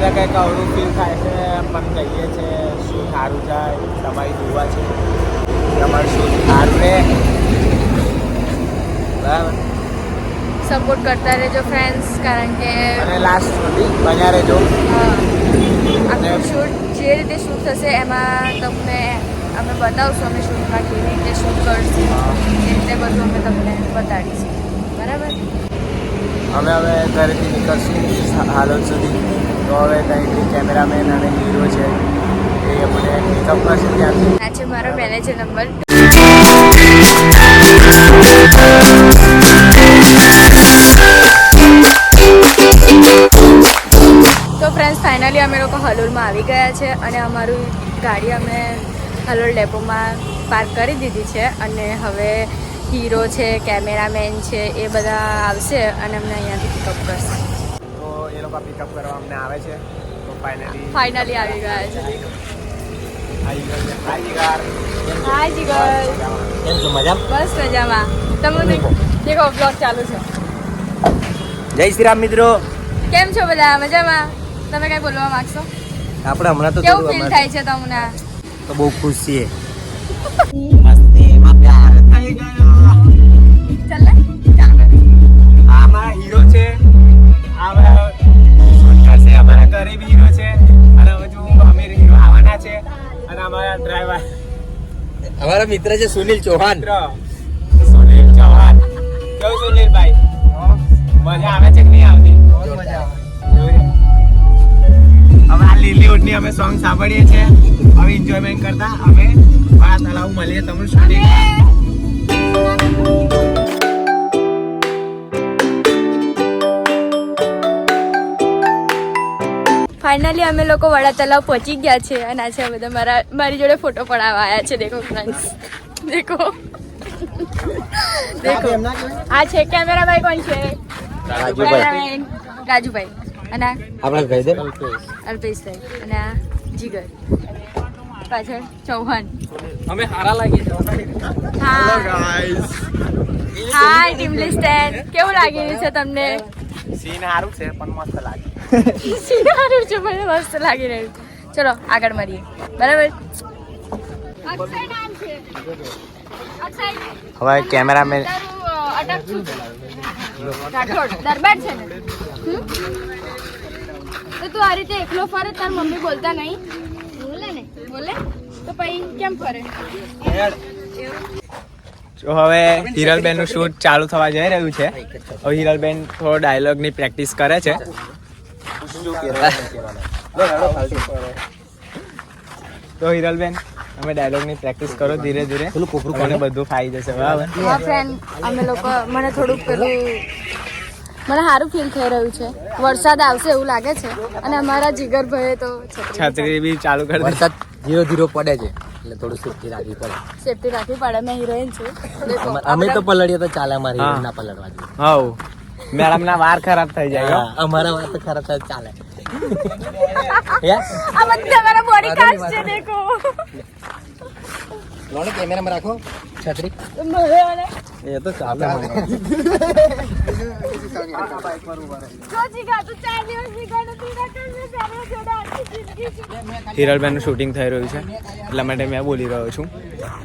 મને કંઈક અવરું ફીલ થાય છે પણ કહીએ છે શું સારું જાય તમારી દુઆ છે તમારું શું સારું રહે બરાબર સપોર્ટ કરતા રહેજો ફ્રેન્ડ્સ કારણ કે અને લાસ્ટ સુધી બન્યા રહેજો આખું શૂટ જે રીતે શૂટ થશે એમાં તમને અમે બતાવશું અમે શૂટમાં કેવી રીતે શૂટ કરશું એ રીતે બધું અમે તમને બતાડીશું બરાબર અમે હવે ઘરેથી નીકળશું હાલોલ સુધી તો હવે ત્યાંથી કેમેરામેન અને હીરો છે એ અમને પિકઅપ કરશે ત્યાંથી આ છે મારો મેનેજર નંબર તો ફ્રેન્ડ્સ ફાઇનલી અમે લોકો હલોલમાં આવી ગયા છે અને અમારું ગાડી અમે હલોલ ડેપોમાં પાર્ક કરી દીધી છે અને હવે હીરો છે કેમેરામેન છે એ બધા આવશે અને અમને અહીંયાથી પિકઅપ કરશે તો એ લોકો પિકઅપ કરવા અમને આવે છે તો ફાઇનલી આવી ગયા છે હાય જીગર કેમ છો મજામાં બસ મજામાં તમને દેખો બ્લોગ ચાલુ છે જય શ્રી રામ મિત્રો કેમ છો બધા મજામાં તમે કઈ બોલવા માંગશો આપણે હમણાં તો કેવું ફીલ થાય છે તમને તો બહુ ખુશ છીએ મસ્તીમાં પ્યાર થઈ ગયો ચાલ ને આ અમારા હીરો છે અમારા ગરીબ હીરો છે અને હજુ અમીર હીરો આવવાના છે અને અમારા ડ્રાઈવર हमारा मित्र है सुनील चौहान સુનિલ ચૌહાણ કેવું સુનિલભાઈ મજા આવે છે કે નહીં આવતી હવે આ લીલી ઓટની અમે સોંગ સાંભળીએ છીએ હવે એન્જોયમેન્ટ કરતા અમે આ તલાવ મળીએ તમને શૂટિંગ ફાઇનલી અમે લોકો વડા તલાવ પહોંચી ગયા છે અને આ છે બધા મારી જોડે ફોટો પડાવવા આવ્યા છે દેખો ફ્રેન્ડ્સ દેખો દેખો આ છે કેમેરાભાઈ કોણ છે રાજુભાઈ અને આપણા ભાઈ દે અલ્પેશભાઈ અને આ જીગર પાછળ ચૌહાણ हमें हारा लगी હા હાય ટીમલી સ્ટેન્ડ કેવું લાગી રહ્યું છે તમને સીન સારું છે પણ મસ્ત લાગે સીન સારું છે મને મસ્ત લાગી રહ્યું છે ચલો આગળ મળીએ બરાબર હવે કેમેરામેન દરબાર છે ને તો તું આ રીતે એકલો ફરે તાર મમ્મી બોલતા નહીં બોલે ને બોલે તો પછી કેમ ફરે તો હવે હિરલબેન નું શૂટ ચાલુ થવા જઈ રહ્યું છે હવે હિરલબેન થોડો ડાયલોગ ની પ્રેક્ટિસ કરે છે તો હિરલબેન અમે ડાયલોગ ની પ્રેક્ટિસ કરો ધીરે ધીરે કોને બધું ફાઈ જશે બરાબર હા ફ્રેન્ડ અમે લોકો મને થોડુંક પેલું મને સારું ફીલ થઈ રહ્યું છે વરસાદ આવશે એવું લાગે છે અને અમારા જીગરભાઈએ તો છત્રી બી ચાલુ કરી દીધી. વરસાદ ધીરો ધીરો પડે છે એટલે થોડું સેફટી રાખવી પડે સેફટી રાખવી પડે મેં હિરોઈન છું દેખો, અમે તો આપણે- પલળીએ તો ચાલે અમારી હા. ના પલળવા જોઈએ હવ મેડમ ના વાર ખરાબ થઈ જાય હો. અમારા વાત તો ખરાબ થાય ચાલે હે આ બધા મારા બોડી કાસ્ટ છે દેખો લોને કેમેરામાં રાખો છત્રી એ તો ચાલે જો જીગા તું 4 દિવસ જીગાનું પીડા કરશે સામે જોડા આખી જિંદગી છે હિરલબેન નું શૂટિંગ થઈ રહ્યું છે એટલા માટે મેં બોલી રહ્યો છું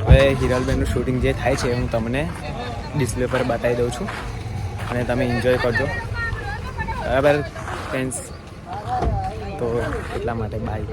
હવે હિરલબેન નું શૂટિંગ જે થાય છે હું તમને ડિસ્પ્લે પર બતાવી દઉં છું અને તમે એન્જોય કરજો બરાબર ફ્રેન્ડ્સ તો એટલા માટે બાય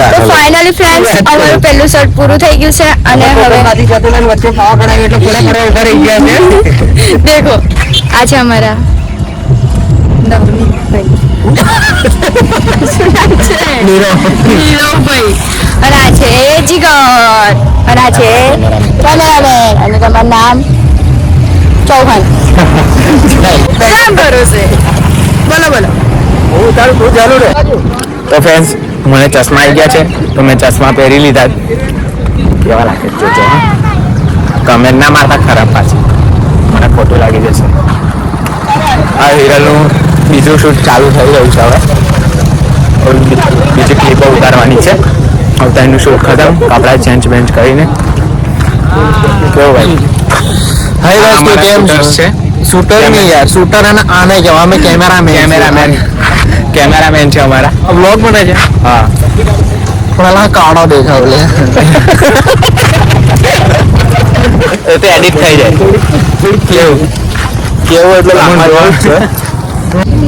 તો ફાઇનલી ફ્રેન્ડ્સ અમારું પહેલું શર્ટ પૂરું થઈ ગયું છે અને હવે વચ્ચે ખાવા કરાવી એટલે પૂરા પૂરા ઉભા રહી ગયા છે દેખો આ છે અમારા નવનીતભાઈ શું નામ છે? નીરવભાઈ. અને આ છે જીગર અને આ છે કેમેરામેન અને તમારું નામ ચૌહાણ તો ફ્રેન્ડ્સ મને ચશ્મા આવી ગયા છે તો મેં ચશ્મા પહેરી લીધા કેવા લાગે જોજો કમેન્ટ ના મારતા ખરાબ પાછી મને ખોટું લાગી જશે આ હિરલનું બીજું શૂટ ચાલુ થઈ રહ્યું છે હવે બીજી ક્લિપો ઉતારવાની છે હવે એનું શૂટ ખતમ કપડાં ચેન્જ બેન્ચ કરીને કેવું ભાઈ છે શૂટર નહીં યાર શૂટર અને આને કહેવાય અમે કેમેરામેન છે અમારા વ્લોગ બને છે હા પેલા કાળો દેખાવ લે એ તો એડિટ થઈ જાય કેવું એટલે લાંબા છે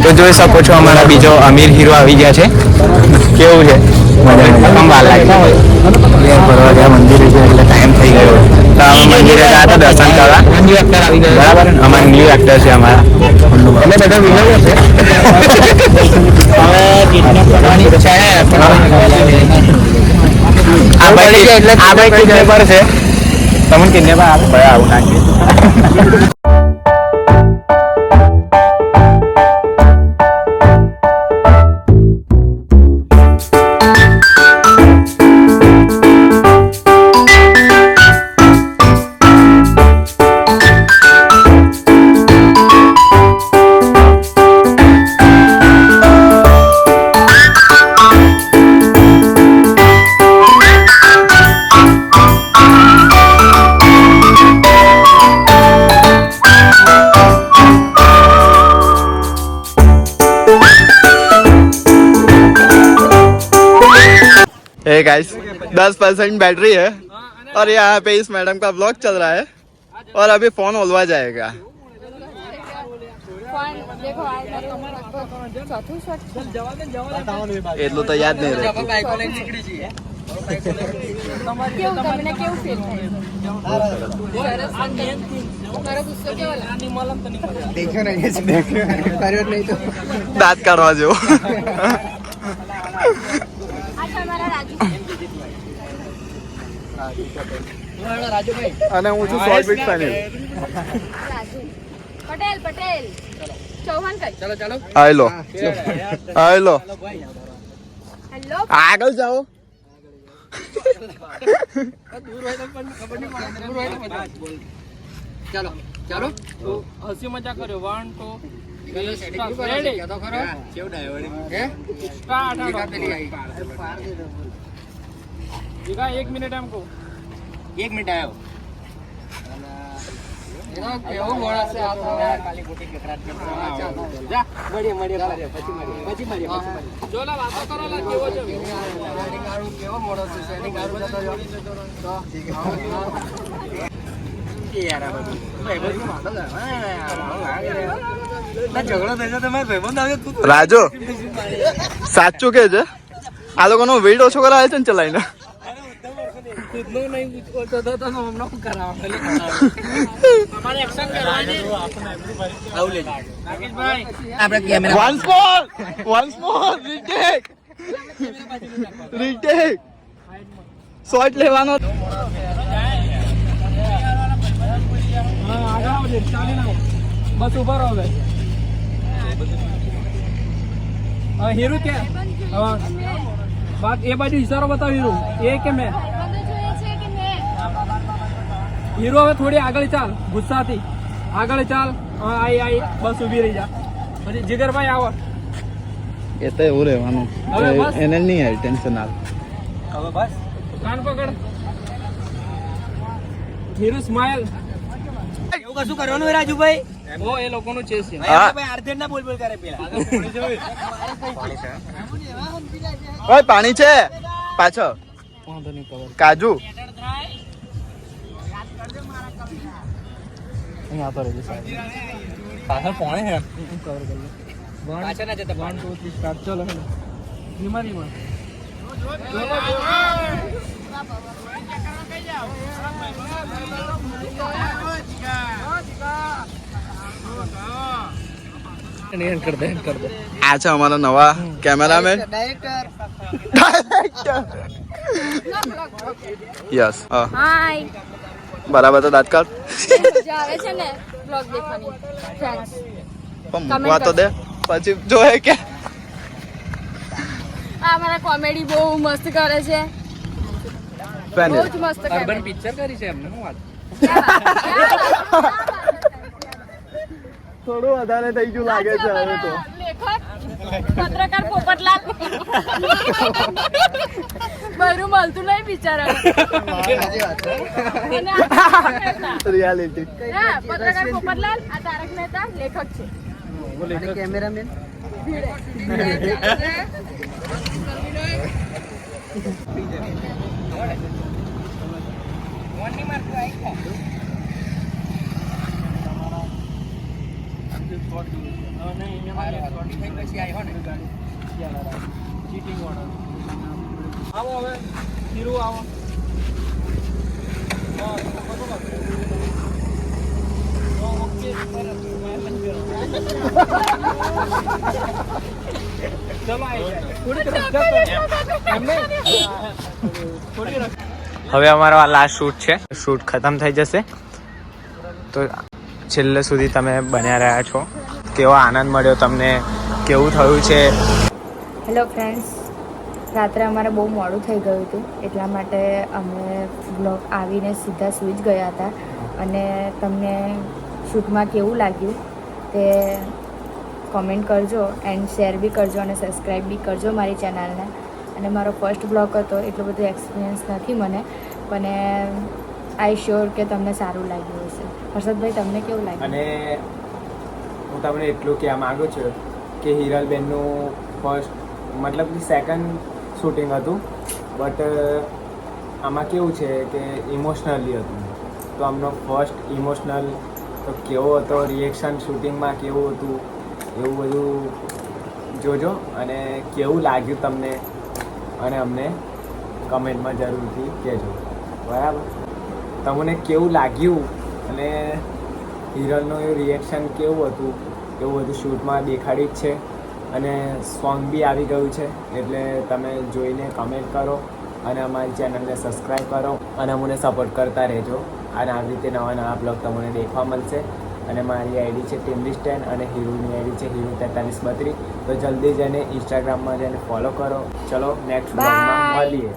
તો જોઈ શકો છો અમારા બીજો અમીર હીરો આવી ગયા છે કેવું છે મજા વાર લાગે ફરવા ગયા મંદિરે છે એટલે ટાઈમ થઈ ગયો તો અમે મંદિરે ગયા હતા દર્શન કરવા ન્યુ એક્ટર આવી ગયા બરાબર અમારા ન્યુ એક્ટર છે અમારા અમે બધા વિનર છે હવે કિડનેપ કરવાની છે આ ભાઈ કિડનેપર છે તમને કિડનેપર ભાઈ આવું નાખીએ हे गाइस 10% बैटरी है और यहाँ पे इस मैडम का ब्लॉग चल रहा है और अभी फोन ओलवा जाएगा એટલું તો યાદ નહીં રહેતું દાંત કાઢવા જેવો અને હું છું શોર્ટ બીટ ફેનિલ પટેલ ચૌહાણ કઈ ચાલો હાલો હાલો હેલો આગળ જાઓ ચાલો હસી મજા કર્યો 1 2 રેડી તો ખરો હે સ્ટાર્ટ જીગા 1 મિનિટ એમ કો 1 મિનિટ આવ્યો એનો કેવો મોડા છે આ તો કાલી કોટી કકરાટ કરતા જા મળીએ પછી જોલા વાતો કરો લા કેવો છે સેટિંગ ગારું કેવો મોડો છે સેટિંગ ગારું જતો જો કે યાર આ બધું ભાઈ વાતો ના ઝઘડો થઈ જતો મેં ભાઈબંધ આવ્યો તું રાજુ સાચું કે છે આ લોકોનો વેઇટ ઓછો કરાવે છે ને ચલાઈને ખુદનો નહીં ઓછો થતો તો હમણાં શું કરાવવા અમારે એક્શન કરવાની આવું લે નાગેશભાઈ આપણે camera once more retake shot લેવાનો બસ ઉભા રહો હવે હીરો કે વાત એ બાજુ ઈશારો બતાવ હીરો એ કે મેં હીરો હવે થોડી આગળ ચાલ ગુસ્સાથી આગળ ચાલ આઈ બસ ઊભી રહી જા પછી જીગરભાઈ આવો એ તો એવું રહેવાનું એને નહીં આવી ટેન્શન આવે હવે બસ કાન પકડ હીરો સ્માઈલ એવું કશું કરવાનું હે રાજુભાઈ ઓ એ લોકોનું ચેસ છે ભાઈ આર્ધેડ ના બોલ કરે પેલા ઓય પાણી છે પાછળ કાજુ અહીંયા તો રહેજો સાહેબ પાછળ પાણી હે કવર કરી લે પાછળ ના જતા 1 2 3 સ્ટાર્ટ ચલો નિમારીમાં આ છે અમારા નવા કેમેરામેન યસ હાય બરાબર તો દાંત કાઢ મજા આવે છે ને બ્લોગ દેખવાની ફ્રેન્ડ્સ પણ મૂકવા તો દે પછી જોયે કે અમારા કોમેડી બહુ મસ્ત કરે છે, બહુ જ મસ્ત કરે. અર્બન પિક્ચર કરી છે એમને શું વાત? થોડું વધારે થઈ ગયું લાગે છે હવે તો. લેખક પત્રકાર પોપટલાલ બરું મળતું નહીં બિચારા. રિયાલિટી. પત્રકાર પોપટલાલ આ તારક મહેતા લેખક છે. કેમેરામેન આવો હવે હીરો આવો. હવે અમારો આ લાસ્ટ શૂટ છે. શૂટ ખતમ થઈ જશે તો છેલ્લે સુધી તમે બન્યા રહ્યા છો. કેવો આનંદ મળ્યો તમને, કેવું થયું છે? હેલો ફ્રેન્ડ્સ, રાત્રે અમારે બહુ મોડું થઈ ગયું હતું એટલા માટે અમે બ્લોગ આવીને સીધા સૂઈ જ ગયા હતા. અને તમને શૂટમાં કેવું લાગ્યું તે કોમેન્ટ કરજો એન્ડ શેર બી કરજો અને સબસ્ક્રાઈબ બી કરજો મારી ચેનલને. અને મારો ફર્સ્ટ બ્લોગ હતો એટલો બધો એક્સપિરિયન્સ નથી મને, પણ આઈ શ્યોર કે તમને સારું લાગ્યું હશે. હર્ષદભાઈ તમને કેવું લાગ્યું? અને હું તમને એટલું કહેવા માગું છું કે હિરલબેનનું ફર્સ્ટ મતલબ કે સેકન્ડ શૂટિંગ હતું, બટ આમાં કેવું છે કે ઇમોશનલી હતું. તો આમનો ફર્સ્ટ ઇમોશનલ તો કેવો હતો, રિએક્શન શૂટિંગમાં કેવું હતું એવું બધું જોજો અને કેવું લાગ્યું તમને અને અમને કમેન્ટમાં જરૂરથી કહેજો. બરાબર? તમને કેવું લાગ્યું અને હિરલનું એવું રિએક્શન કેવું હતું એવું બધું શૂટમાં દેખાડી જ છે. અને સોંગ બી આવી ગયું છે એટલે તમે જોઈને કમેન્ટ કરો અને અમારી ચેનલને સબસ્ક્રાઈબ કરો અને અમને સપોર્ટ કરતા રહેજો. અને આવી રીતે નવા નવા બ્લોગ તમને દેખવા મળશે. અને મારી આઈડી છે ટીમલી10 અને હીરુની આઈડી છે હીરુ4332. તો જલ્દી જઈને ઇન્સ્ટાગ્રામમાં જઈને ફોલો કરો. ચલો નેક્સ્ટ બ્લોગમાં મળીએ.